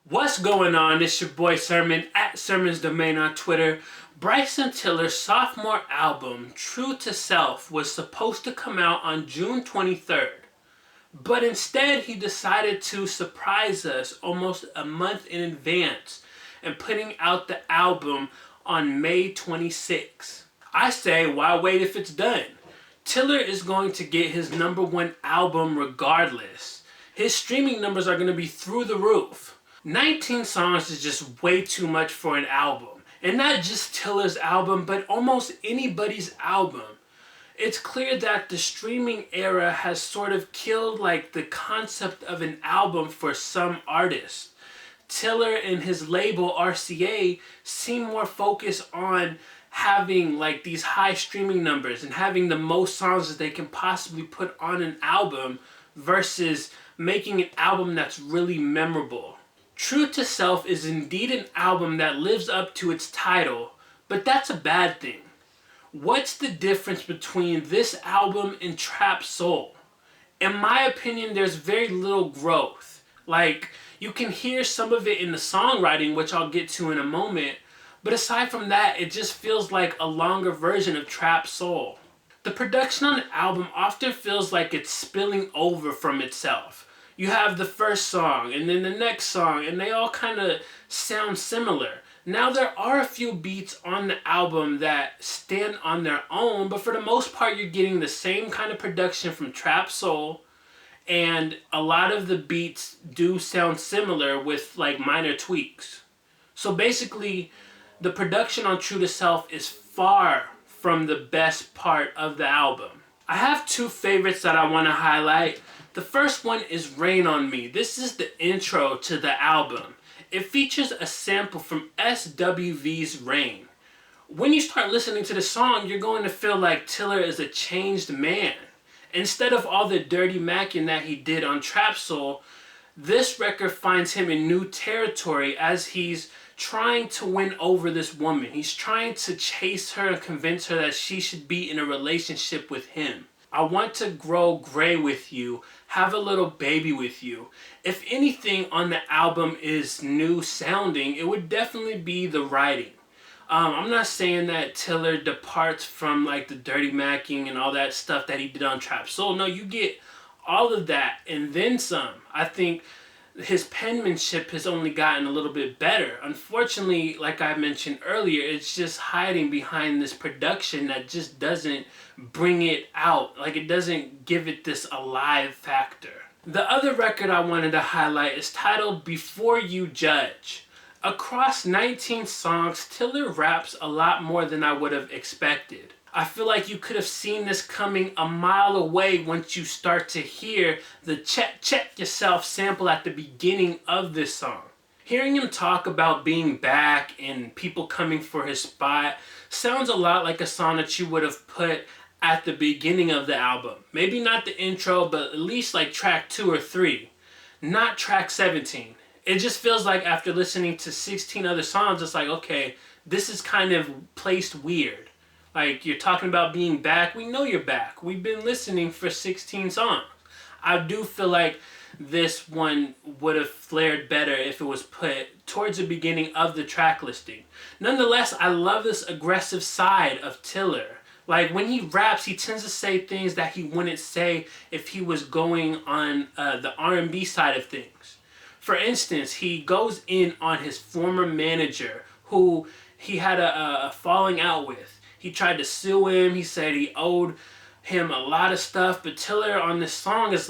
What's going on? It's your boy Sermon at Sermon's Domain on Twitter. Bryson Tiller's sophomore album, True to Self, was supposed to come out on June 23rd. But instead, he decided to surprise us almost a month in advance and putting out the album on May 26th. I say, why wait if it's done? Tiller is going to get his #1 album regardless. His streaming numbers are going to be through the roof. 19 songs is just way too much for an album. And not just Tiller's album, but almost anybody's album. It's clear that the streaming era has sort of killed the concept of an album for some artists. Tiller and his label RCA seem more focused on having these high streaming numbers and having the most songs that they can possibly put on an album versus making an album that's really memorable. True to Self is indeed an album that lives up to its title, but that's a bad thing. What's the difference between this album and Trap Soul? In my opinion, there's very little growth. You can hear some of it in the songwriting, which I'll get to in a moment, but aside from that, it just feels like a longer version of Trap Soul. The production on the album often feels like it's spilling over from itself. You have the first song and then the next song, and they all kind of sound similar. Now, there are a few beats on the album that stand on their own, but for the most part, you're getting the same kind of production from Trap Soul, and a lot of the beats do sound similar with minor tweaks. So basically, the production on True to Self is far from the best part of the album. I have two favorites that I want to highlight. The first one is Rain on Me. This is the intro to the album. It features a sample from SWV's Rain. When you start listening to the song, you're going to feel like Tiller is a changed man. Instead of all the dirty macking that he did on Trap Soul, this record finds him in new territory as he's trying to win over this woman. He's trying to chase her and convince her that she should be in a relationship with him. I want to grow gray with you, have a little baby with you. If anything on the album is new sounding, it would definitely be the writing. I'm not saying that Tiller departs from the dirty macking and all that stuff that he did on Trap Soul. No, you get all of that and then some. I think his penmanship has only gotten a little bit better. Unfortunately, like I mentioned earlier, it's just hiding behind this production that just doesn't bring it out. It doesn't give it this alive factor. The other record I wanted to highlight is titled Before You Judge. Across 19 songs, Tiller raps a lot more than I would have expected. I feel like you could have seen this coming a mile away once you start to hear the check yourself sample at the beginning of this song. Hearing him talk about being back and people coming for his spot sounds a lot like a song that you would have put at the beginning of the album. Maybe not the intro, but at least track 2 or 3, not track 17. It just feels like after listening to 16 other songs, it's okay, this is kind of placed weird. You're talking about being back. We know you're back. We've been listening for 16 songs. I do feel like this one would have flared better if it was put towards the beginning of the track listing. Nonetheless, I love this aggressive side of Tiller. When he raps, he tends to say things that he wouldn't say if he was going on the R&B side of things. For instance, he goes in on his former manager who he had a falling out with. He tried to sue him. He said he owed him a lot of stuff. But Tiller on this song is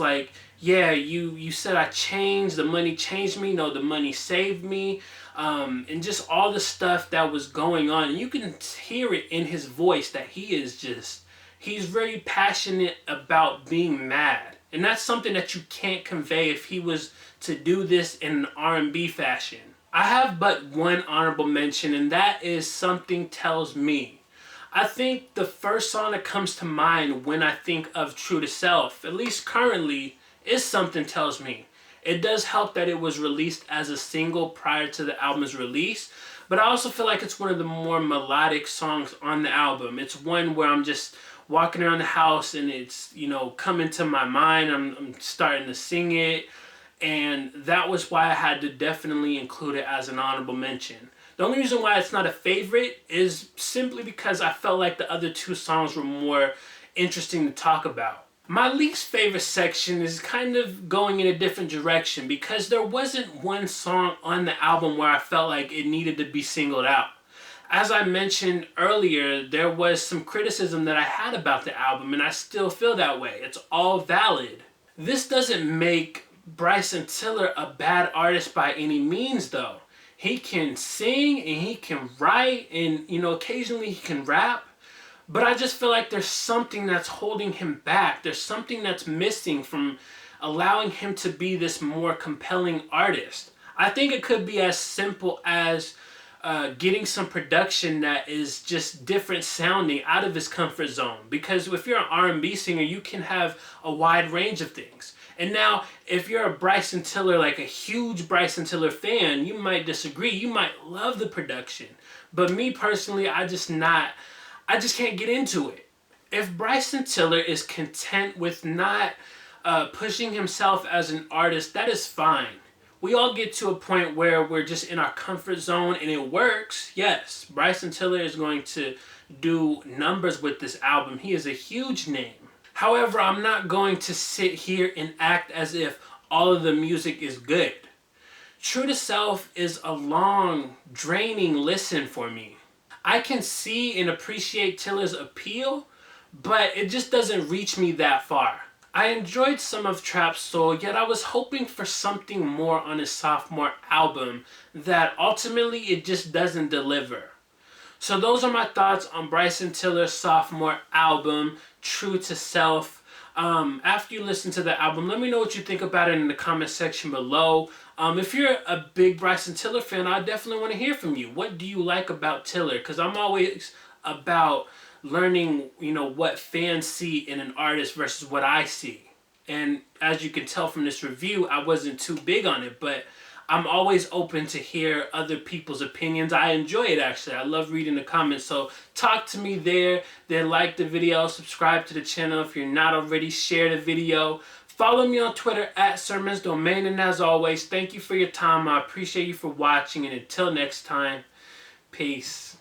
yeah, you said I changed. The money changed me. No, the money saved me. And just all the stuff that was going on. And you can hear it in his voice that he's very passionate about being mad. And that's something that you can't convey if he was to do this in an R&B fashion. I have but one honorable mention, and that is Something Tells Me. I think the first song that comes to mind when I think of True to Self, at least currently, is Something Tells Me. It does help that it was released as a single prior to the album's release, but I also feel like it's one of the more melodic songs on the album. It's one where I'm just walking around the house and it's, coming to my mind. I'm starting to sing it. And that was why I had to definitely include it as an honorable mention. The only reason why it's not a favorite is simply because I felt like the other two songs were more interesting to talk about. My least favorite section is kind of going in a different direction because there wasn't one song on the album where I felt like it needed to be singled out. As I mentioned earlier, there was some criticism that I had about the album, and I still feel that way. It's all valid. This doesn't make Bryson Tiller a bad artist by any means, though. He can sing and he can write, and occasionally he can rap. But I just feel like there's something that's holding him back. There's something that's missing from allowing him to be this more compelling artist. I think it could be as simple as getting some production that is just different sounding, out of his comfort zone. Because if you're an R&B singer, you can have a wide range of things. And now, if you're a Bryson Tiller, like a huge Bryson Tiller fan, you might disagree. You might love the production. But me personally, I just can't get into it. If Bryson Tiller is content with not pushing himself as an artist, that is fine. We all get to a point where we're just in our comfort zone and it works. Yes, Bryson Tiller is going to do numbers with this album. He is a huge name. However, I'm not going to sit here and act as if all of the music is good. True to Self is a long, draining listen for me. I can see and appreciate Tiller's appeal, but it just doesn't reach me that far. I enjoyed some of Trap Soul, yet I was hoping for something more on his sophomore album that ultimately it just doesn't deliver. So those are my thoughts on Bryson Tiller's sophomore album, True to Self. After you listen to the album, let me know what you think about it in the comment section below. If you're a big Bryson Tiller fan, I definitely want to hear from you. What do you like about Tiller? Because I'm always about learning, what fans see in an artist versus what I see. And as you can tell from this review, I wasn't too big on it, but I'm always open to hear other people's opinions. I enjoy it, actually. I love reading the comments. So talk to me there. Then like the video, subscribe to the channel if you're not already, share the video. Follow me on Twitter @SermonsDomain. And as always, thank you for your time. I appreciate you for watching. And until next time, peace.